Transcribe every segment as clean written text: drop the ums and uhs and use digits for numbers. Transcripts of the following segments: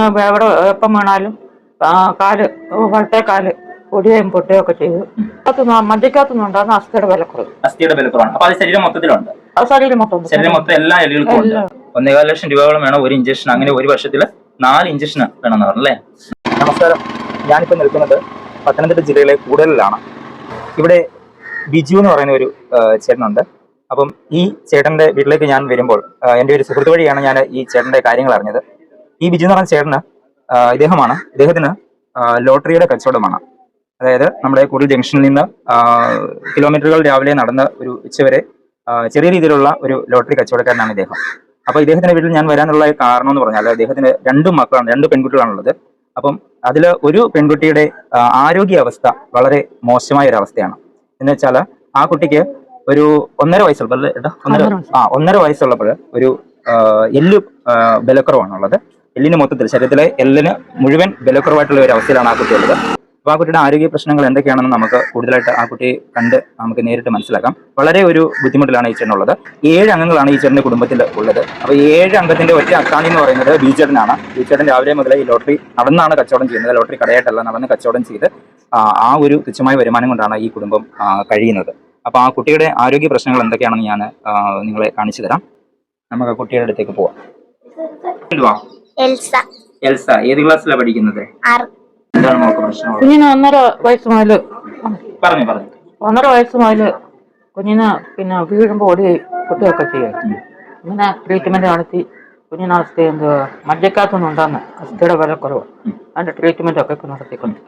എവിടെ എപ്പം വേണാലും കാല് വലത്തെ കാല് പൊടിയും പൊട്ടുകയൊക്കെ ചെയ്തു. മജ്ജക്കകത്തുനിന്നുണ്ടാകുന്ന അസ്ഥിയുടെ വിലക്കുറവ്. അസ്ഥിയുടെ വിലക്കുറവാണ്. അപ്പൊ അത് ശരീരം മൊത്തത്തിലുണ്ട്. അത് ശരീരം മൊത്തം എല്ലാ എല്ലുകൾക്കും ഉണ്ട്. 1.25 ലക്ഷം രൂപയോളം വേണം ഒരു ഇഞ്ചക്ഷൻ. അങ്ങനെ ഒരു വർഷത്തിൽ 4 ഇഞ്ചക്ഷൻ വേണമെന്ന് പറഞ്ഞല്ലേ. നമസ്കാരം, ഞാനിപ്പോൾ നിൽക്കുന്നത് പത്തനംതിട്ട ജില്ലയിലെ കൂടലിലാണ്. ഇവിടെ ബിജു എന്ന് പറയുന്ന ഒരു ചേട്ടനുണ്ട്. അപ്പം ഈ ചേട്ടന്റെ വീട്ടിലേക്ക് ഞാൻ വരുമ്പോൾ എൻ്റെ ഒരു സുഹൃത്ത് വഴിയാണ് ഞാൻ ഈ ചേട്ടന്റെ കാര്യങ്ങൾ അറിഞ്ഞത്. ഈ ബിജു എന്ന് പറയുന്ന ചേട്ടന് ഇദ്ദേഹത്തിന് ലോട്ടറിയുടെ കച്ചവടമാണ്. അതായത് നമ്മുടെ കൂടൽ ജംഗ്ഷനിൽ നിന്ന് കിലോമീറ്ററുകൾ രാവിലെ നടന്ന് ഒരു ഉച്ചവരെ ചെറിയ രീതിയിലുള്ള ഒരു ലോട്ടറി കച്ചവടക്കാരനാണ് ഇദ്ദേഹം. അപ്പോൾ ഇദ്ദേഹത്തിന്റെ വീട്ടിൽ ഞാൻ വരാനുള്ള കാരണം എന്ന് പറഞ്ഞാൽ അദ്ദേഹത്തിന് 2 മക്കളാണ്, 2 പെൺകുട്ടികളാണുള്ളത്. അപ്പം അതിൽ ഒരു പെൺകുട്ടിയുടെ ആരോഗ്യ അവസ്ഥ വളരെ മോശമായ ഒരു അവസ്ഥയാണ്. എന്ന് വെച്ചാൽ ആ കുട്ടിക്ക് ഒരു 1.5 വയസ്സുള്ള 1.5 വയസ്സുള്ളപ്പോൾ ഒരു എല്ല് ബലക്കുറവാണുള്ളത്. എല്ലിന് മൊത്തത്തിൽ ശരീരത്തിലെ എല്ലിന് മുഴുവൻ ബലക്കുറവായിട്ടുള്ള ഒരു അവസ്ഥയിലാണ് ആ കുട്ടി ഉള്ളത്. അപ്പോൾ ആ കുട്ടിയുടെ ആരോഗ്യ പ്രശ്നങ്ങൾ എന്തൊക്കെയാണെന്ന് നമുക്ക് കൂടുതലായിട്ട് ആ കുട്ടിയെ കണ്ട് നമുക്ക് നേരിട്ട് മനസ്സിലാക്കാം. വളരെ ഒരു ബുദ്ധിമുട്ടിലാണ് ഈ ചേട്ടനുള്ളത്. 7 അംഗങ്ങളാണ് ഈ ചേട്ടൻ്റെ കുടുംബത്തിൽ ഉള്ളത്. അപ്പോൾ 7 അംഗത്തിന്റെ ഒറ്റ അത്താണി എന്ന് പറയുന്നത് ബിജുചേട്ടനാണ്. ബിജുചേട്ടൻ രാവിലെ മുതൽ ഈ ലോട്ടറി നടന്നാണ് കച്ചവടം ചെയ്യുന്നത്. ലോട്ടറി കടയായിട്ടല്ല, നടന്ന് കച്ചവടം ചെയ്ത് ആ ഒരു തുച്ഛമായ വരുമാനം കൊണ്ടാണ് ഈ കുടുംബം കഴിയുന്നത്. അപ്പോൾ ആ കുട്ടിയുടെ ആരോഗ്യ പ്രശ്നങ്ങൾ എന്തൊക്കെയാണെന്ന് ഞാൻ നിങ്ങളെ കാണിച്ചു തരാം. നമുക്ക് കുട്ടിയുടെ അടുത്തേക്ക് പോവാം. എൽസ ഏത് ക്ലാസ്സിലാണ് പഠിക്കുന്നത്? എന്താണ് മോൾക്ക് പ്രശ്നം? കുഞ്ഞിന് 1.5 വയസ്സ് മുതൽ പറഞ്ഞു 1.5 വയസ്സ് മുതൽ കുഞ്ഞിന് പിന്നെ വീഴുമ്പോൾ പൊട്ടുകയൊക്കെ ചെയ്യും. ഇങ്ങനെ ട്രീറ്റ്മെന്റ് നടത്തി കുഞ്ഞിന് അസ്ഥി മജ്ജക്കകത്തൊന്നും ഉണ്ടാകുന്ന അസ്ഥിയുടെ വിലക്കുറവ്, അതിന്റെ ട്രീറ്റ്മെന്റ് ഒക്കെ ഇപ്പൊ നടത്തിക്കൊണ്ട്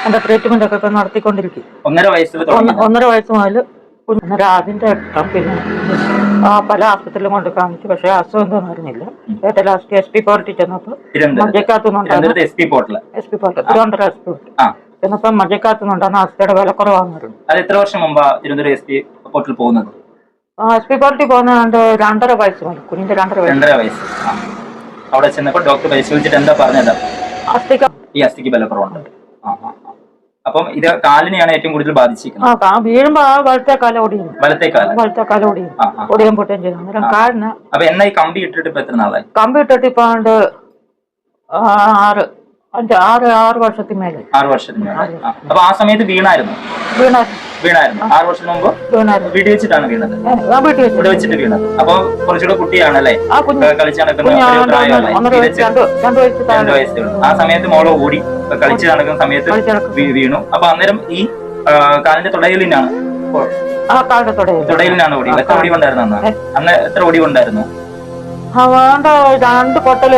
അതിന്റെ ട്രീറ്റ്മെന്റ് ഒക്കെ ഇപ്പൊ നടത്തിക്കൊണ്ടിരിക്കും. 1.5 വയസ്സ് മുതൽ അതിന്റെ പിന്നെ പല ആശുപത്രിയിലും കൊണ്ട് കാണിച്ചു. പക്ഷെ അസുഖം എന്താണെന്ന് അറിഞ്ഞില്ല. ഏറ്റവും ലാസ്റ്റ് SP പോർട്ടിൽ ചെന്നപ്പോ മജ്ജക്കകത്തുനിന്നുണ്ടാകുന്ന SP പോർട്ട് ചെന്നപ്പോ മജ്ജക്കകത്തുനിന്നുണ്ടാകുന്ന അസ്ഥിയുടെ വിലക്കുറവാകുന്നു. അത് എത്ര വർഷം മുമ്പാ SP പോർട്ടിൽ പോകുന്നത്? SP പോർട്ടിൽ പോകുന്നത് 2.5 വയസ്സ് മുതൽ കുഞ്ഞിന്റെ 2.5 വയസ്സ്. അവിടെ ചെന്നപ്പോൾ ഡോക്ടർ പരിശോധിച്ചിട്ട് എന്താ പറഞ്ഞത്? അസ്ഥിക്ക് വിലക്കുറവുണ്ട്. അപ്പം ഇത് കാലിനെയാണ് ഏറ്റവും കൂടുതൽ ബാധിച്ചിരിക്കുന്നത്. വീഴുമ്പോ വലത്തെ കാലം ഒടിയും പൊട്ടുകയും ചെയ്തു. അന്നേരം കാലിന് അപ്പൊ എന്നാ ഈ കമ്പി ഇട്ടിട്ട് ഇപ്പൊ എത്ര നാളായി? കമ്പി ഇട്ടിട്ട് ഇപ്പൊ 6 വർഷത്തിന് മേലെ. 6 വർഷത്തിന് മേലെ. അപ്പൊ ആ സമയത്ത് വീണായിരുന്നു? 6 വർഷം മുമ്പ് വീട്ടിൽ വെച്ചിട്ടാണ് വീണത്? ഇവിടെ വെച്ചിട്ട് വീണത്. അപ്പൊ കുറച്ചുകൂടെ കുട്ടിയാണല്ലേ, കളിച്ച് നടക്കുന്ന 2 വയസ്സേ ഉള്ളൂ. ആ സമയത്ത് മോള് ഓടി കളിച്ച് നടക്കുന്ന സമയത്ത് വീണു. അപ്പൊ അന്നേരം ഈ കാലിന്റെ തുടയിലിനാണ് ഓടി. എത്ര ഓടി ഉണ്ടായിരുന്നു അന്ന്? എത്ര ഓടി ഉണ്ടായിരുന്നു? 2 പൊട്ടല്,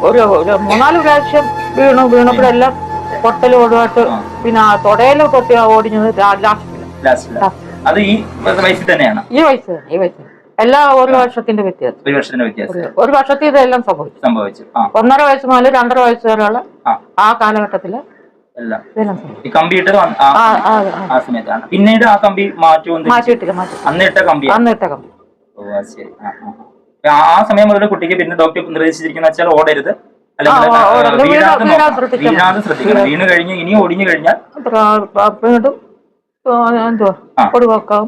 ഒരു 3-4 പ്രാവശ്യം വീണപ്പോഴെല്ലാം പൊട്ടല് ഒഴിവായിട്ട് പിന്നെ തുടയില് പൊട്ടി ഓടിഞ്ഞത് ലാസ്റ്റ്. അത് ഈ വയസ്സിൽ തന്നെയാണ്? ഈ വയസ്സ് എല്ലാ 1 വർഷത്തിന്റെ വ്യത്യാസം. 1 വർഷത്തിന്റെ വ്യത്യാസം. 1 വർഷത്തിൽ ഇതെല്ലാം സംഭവിച്ചു. 1.5 വയസ്സ് മുതൽ 2.5 വയസ്സ് വരെയുള്ള ആ കാലഘട്ടത്തില് ഈ കമ്പി ഇട്ടത് ആ സമയത്താണ്. പിന്നീട് ആ കമ്പി മാറ്റിയിട്ടില്ല. അന്നിട്ട കമ്പി. ഓ ശരി. ആ സമയം മുതൽ കുട്ടിക്ക് പിന്നെ ഡോക്ടർ നിർദ്ദേശിച്ചിരിക്കുന്ന വെച്ചാൽ ഓടരുത്, വീഴാതെ ശ്രദ്ധിക്കണം. വീണ് കഴിഞ്ഞ് ഇനി ഒടിഞ്ഞു കഴിഞ്ഞാൽ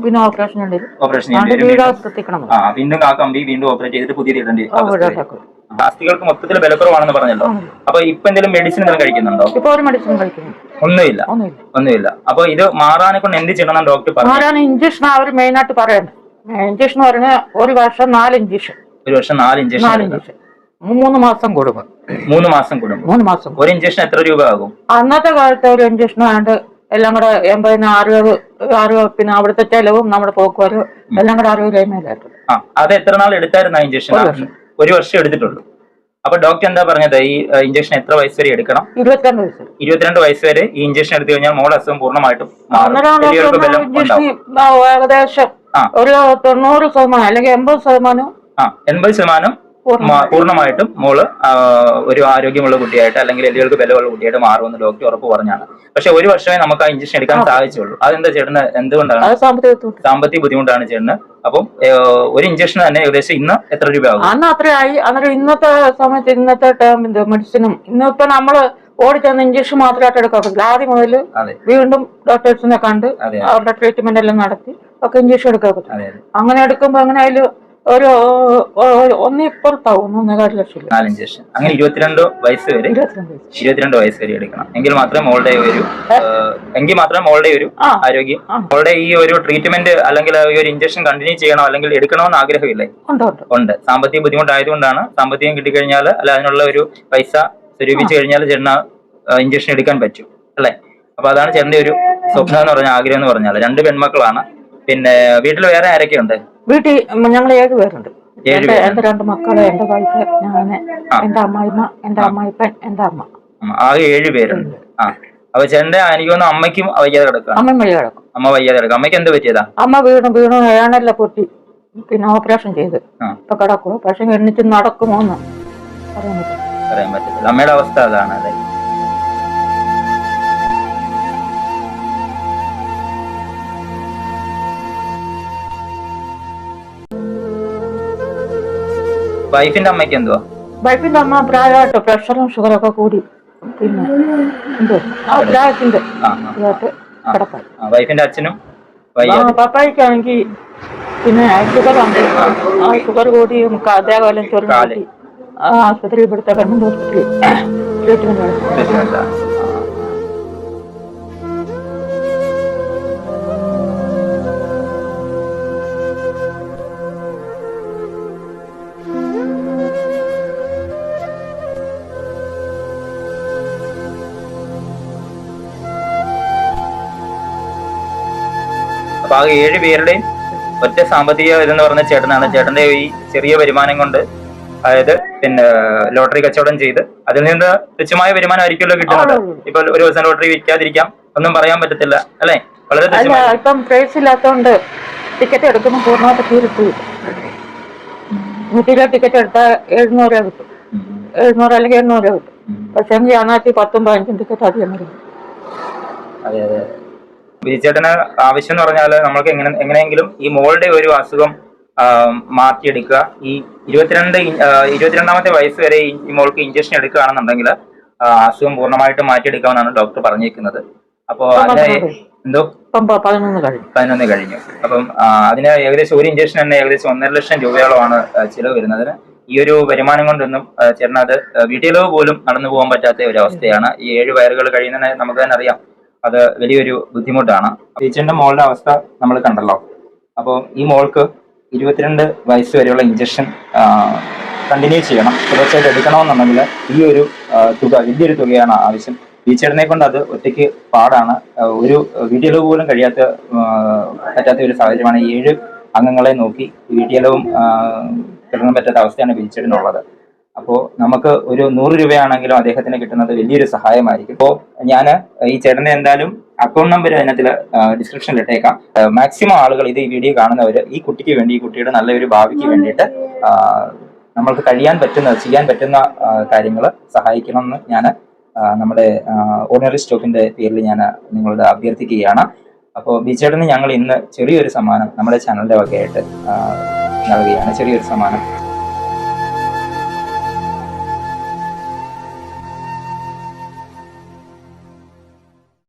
പിന്നെ ഓപ്പറേഷൻ ശ്രദ്ധിക്കണം. വീണ്ടും ആ കമ്പി വീണ്ടും ഓപ്പറേറ്റ് ചെയ്തിട്ട് പുതിയ ഇടേണ്ടി. അസ്ഥികൾക്ക് മൊത്തത്തിൽ ബലക്കുറവാണെന്ന് പറഞ്ഞല്ലോ. അപ്പൊ ഇപ്പൊ എന്തെങ്കിലും മെഡിസിൻ കഴിക്കുന്നുണ്ടോ? ഒന്നുമില്ല. അപ്പൊ ഇത് മാറാനെ കൊണ്ട് എന്ത് ചെയ്യണം ഡോക്ടർ പറഞ്ഞു? ഇഞ്ചക്ഷൻ അവർ മെയിൻ ആയിട്ട് പറയുന്നത്. ഇഞ്ചക്ഷൻ പറഞ്ഞാൽ 1 വർഷം 4 ഇഞ്ചക്ഷൻ. 1 വർഷം 4 ഇഞ്ചക്ഷൻ. 3 മാസം കൂടുമ്പോൾ. 3 മാസം കൂടുമ്പോൾ ഒരു ഇഞ്ചക്ഷൻ എത്ര രൂപ ആകും? അന്നത്തെ കാലത്ത് ഒരു ഇഞ്ചക്ഷൻ ആണ്ട് എല്ലാം കൂടെ 80-60 പിന്നെ അവിടുത്തെ ചെലവും നമ്മുടെ പോക്കുവരവും എല്ലാം കൂടെ 60 മേലായിട്ട്. അത് എത്ര നാൾ എടുത്തായിരുന്നു ആ ഇഞ്ചക്ഷൻ? 1 വർഷം എടുത്തിട്ടുള്ളൂ. അപ്പൊ ഡോക്ടർ എന്താ പറഞ്ഞത്? ഈ ഇഞ്ചക്ഷൻ എത്ര വയസ്സ് വരെ എടുക്കണം? 22 വയസ്സ് വരെ ഈ ഇഞ്ചക്ഷൻ എടുത്തു കഴിഞ്ഞാൽ മോളെ അസുഖം പൂർണ്ണമായിട്ടും ഏകദേശം ഒരു 90% അല്ലെങ്കിൽ 80% പൂർണ്ണമായിട്ടും മോള് ഒരു ആരോഗ്യമുള്ള കുട്ടിയായിട്ട് അല്ലെങ്കിൽ എല്ലുകൾക്ക് ബലമുള്ള കുട്ടിയായിട്ട് മാറുമെന്ന് ഡോക്ടർ ഉറപ്പ് പറഞ്ഞാണ്. പക്ഷെ 1 വർഷമേ നമുക്ക് ആ ഇഞ്ചക്ഷൻ എടുക്കാൻ സാധിച്ചുള്ളൂ. അതെന്താ ചേട്ടന്? എന്തുകൊണ്ടാണ്? സാമ്പത്തിക ബുദ്ധിമുട്ടാണ് ചേട്ടന്. അപ്പം ഒരു ഇഞ്ചക്ഷൻ തന്നെ ഏകദേശം ഇന്ന് എത്ര രൂപയാകും? അന്ന് അത്രയായി. അന്നേരം ഇന്നത്തെ സമയത്ത് ഇന്നത്തെ മെഡിസിനും ഇന്നിപ്പോ നമ്മള് ഓടിച്ചെന്ന് ഇഞ്ചക്ഷൻ മാത്രമായിട്ട് എടുക്കാൻ പറ്റില്ല. ആദ്യം മുതൽ വീണ്ടും ഡോക്ടേഴ്സിനെ കണ്ട് അവരുടെ ട്രീറ്റ്മെന്റ് എല്ലാം നടത്തി ഒക്കെ ഇഞ്ചക്ഷൻ എടുക്കാൻ പറ്റും. അങ്ങനെ എടുക്കുമ്പോ അങ്ങനെ അതിൽ ഒരു ഒന്നിപ്പുറത്താവും 1.25 ലക്ഷം. 4 ഇഞ്ചക്ഷൻ. അങ്ങനെ 22 വയസ്സ് വരെ 22 വയസ്സ് വരെ എടുക്കണം. എങ്കിൽ മാത്രമേ മോളുടെ ഒരു ആരോഗ്യം, മോളുടെ ഈ ഒരു ട്രീറ്റ്മെന്റ് അല്ലെങ്കിൽ ഈ ഒരു ഇഞ്ചക്ഷൻ കണ്ടിന്യൂ ചെയ്യണോ അല്ലെങ്കിൽ എടുക്കണമെന്ന് ആഗ്രഹമില്ലേ? ഉണ്ട്. സാമ്പത്തിക ബുദ്ധിമുട്ടായതുകൊണ്ടാണ്. സാമ്പത്തികം കിട്ടിക്കഴിഞ്ഞാൽ അല്ല അതിനുള്ള ഒരു പൈസ സ്വരൂപിച്ചു കഴിഞ്ഞാൽ ചേട്ടന് ഇഞ്ചക്ഷൻ എടുക്കാൻ പറ്റും അല്ലെ? അപ്പൊ അതാണ് ചേട്ടന്റെ ഒരു സ്വപ്നം എന്ന് പറഞ്ഞ ആഗ്രഹം എന്ന് പറഞ്ഞാൽ. 2 പെൺമക്കളാണ്. പിന്നെ വീട്ടിൽ വേറെ ആരൊക്കെയുണ്ട്? വീട്ടിൽ ഞങ്ങൾ 7 പേരുണ്ട്. എന്റെ 2 മക്കള്, എന്റെ വൈഫ്, ഞാന്, എന്റെ അമ്മായിമ്മ, എന്റെ അമ്മായിപ്പൻ, എന്റെ അമ്മ. ആകെ 7 പേരുണ്ട്. അപ്പൊ ചേട്ടന്റെ എനിക്ക് തോന്നുന്നു അമ്മയ്ക്കും വയ്യാതെ കിടക്കാം. അമ്മ വയ്യാതെ കിടക്കും. അമ്മയ്ക്ക് എന്ത് പറ്റിയതാ? അമ്മ വീണു ഏണല്ല പൊട്ടി, പിന്നെ ഓപ്പറേഷൻ ചെയ്ത് ഇപ്പൊ കിടക്കും. പക്ഷെ എണ്ണിച്ച് നടക്കുമോന്ന് പറയാൻ പറ്റത്തില്ല. അമ്മയുടെ അവസ്ഥ അതാണ് അല്ലെ? വൈഫിന്റെ അമ്മയ്ക്ക് എന്തുവാ? വൈഫിന്റെ അമ്മ പ്രായമായിട്ട് പ്രഷറും ഷുഗറൊക്കെ കൂടി, പിന്നെ പ്രായത്തിന്റെ കിടപ്പായി. വൈഫിന്റെ അച്ഛനും പപ്പായിക്കാണെങ്കിൽ പിന്നെ ഷുഗറുണ്ട്. ആ ഷുഗർ കൂടി അതേപോലെ ചൊരുക്കി ആശുപത്രി, ഇവിടുത്തെ ഗവൺമെന്റ് ഹോസ്പിറ്റലിൽ ട്രീറ്റ്മെന്റ്. അപ്പൊ ആ 7 പേരുടെയും ഒറ്റ സാമ്പത്തിക ഇതെന്ന് പറഞ്ഞ ചേട്ടനാണ്. ചേട്ടന്റെ ഈ ചെറിയ വരുമാനം കൊണ്ട്, അതായത് പിന്നെ ലോട്ടറി കച്ചവടം ചെയ്ത് അതിൽ നിന്ന് തുച്ഛമായ വരുമാനം ആയിരിക്കുമല്ലോ കിട്ടുന്നത്. ഇപ്പൊ ഒരു ദിവസം ലോട്ടറി വിൽക്കാതിരിക്കാം, ഒന്നും പറയാൻ പറ്റത്തില്ല അല്ലെ? വളരെ ഇപ്പം പ്രൈസ് ഇല്ലാത്തോണ്ട് ടിക്കറ്റ് എടുക്കുമ്പോൾ പൂർണ്ണമായിട്ട് തീർത്തു. 100 ടിക്കറ്റ് എടുത്താൽ 700 രൂപ കിട്ടും. 700 അല്ലെങ്കിൽ 800 രൂപ കിട്ടും. പക്ഷെ 410-15 ടിക്കറ്റ് അധികം വരും. അതെ അതെ. ബിജുചേട്ടന് ആവശ്യം എന്ന് പറഞ്ഞാൽ നമ്മൾക്ക് എങ്ങനെയെങ്കിലും ഈ മോളുടെ ഒരു അസുഖം മാറ്റിയെടുക്കുക. ഈ 22ാമത്തെ വയസ്സ് വരെ ഈ മോൾക്ക് ഇഞ്ചക്ഷൻ എടുക്കുകയാണെന്നുണ്ടെങ്കിൽ അസുഖം പൂർണ്ണമായിട്ട് മാറ്റിയെടുക്കാമെന്നാണ് ഡോക്ടർ പറഞ്ഞിരിക്കുന്നത്. അപ്പോ അതിന് എന്തോ 11 കഴിഞ്ഞു. അപ്പം അതിന് ഏകദേശം ഒരു ഇഞ്ചക്ഷൻ തന്നെ ഏകദേശം 1.5 ലക്ഷം രൂപയോളമാണ് ചിലവ് വരുന്നതിന്. ഈ ഒരു വരുമാനം കൊണ്ടൊന്നും ചേട്ടനത് വീട്ടിലോ പോലും നടന്നു പോകാൻ പറ്റാത്ത ഒരു അവസ്ഥയാണ്. ഈ 7 വയറുകൾ കഴിയുന്നതിന് നമുക്ക് തന്നെ അറിയാം, അത് വലിയൊരു ബുദ്ധിമുട്ടാണ്. ടീച്ചറിന്റെ മോളുടെ അവസ്ഥ നമ്മൾ കണ്ടല്ലോ. അപ്പോൾ ഈ മോൾക്ക് 22 വയസ്സ് വരെയുള്ള ഇഞ്ചക്ഷൻ കണ്ടിന്യൂ ചെയ്യണം, തുടർച്ചയായിട്ട് എടുക്കണമെന്നുണ്ടെങ്കിൽ ഈ ഒരു തുക, വലിയൊരു തുകയാണ് ആവശ്യം. ടീച്ചറിനെ കൊണ്ട് അത് ഒറ്റയ്ക്ക് പാടാണ്. ഒരു വീട്ടിലോ പോലും പറ്റാത്ത ഒരു സാഹചര്യമാണ്. 7 അംഗങ്ങളെ നോക്കി വീട്ടിലവും കിട്ടാൻ പറ്റാത്ത അവസ്ഥയാണ് ടീച്ചറിനുള്ളത്. അപ്പോൾ നമുക്ക് ഒരു 100 രൂപയാണെങ്കിലും അദ്ദേഹത്തിന് കിട്ടുന്നത് വലിയൊരു സഹായമായിരിക്കും. അപ്പോൾ ഞാൻ ഈ ചേട്ടനെ എന്തായാലും അക്കൗണ്ട് നമ്പർ അതിനകത്ത് ഡിസ്ക്രിപ്ഷനിൽ ഇട്ടേക്കാം. മാക്സിമം ആളുകൾ ഈ വീഡിയോ കാണുന്നവർ ഈ കുട്ടിക്ക് വേണ്ടി, ഈ കുട്ടിയുടെ നല്ലൊരു ഭാവിക്ക് വേണ്ടിയിട്ട് നമ്മൾക്ക് ചെയ്യാൻ പറ്റുന്ന കാര്യങ്ങൾ സഹായിക്കണമെന്ന് ഞാൻ നമ്മുടെ ഓർഡിനറി സ്റ്റോക്കിന്റെ പേരിൽ ഞാൻ നിങ്ങളോട് അഭ്യർത്ഥിക്കുകയാണ്. അപ്പോൾ ബിജുചേട്ടന് ഞങ്ങൾ ഇന്ന് ചെറിയൊരു സമ്മാനം നമ്മുടെ ചാനലിന്റെ വകയായിട്ട് നൽകുകയാണ്. ചെറിയൊരു സമ്മാനം.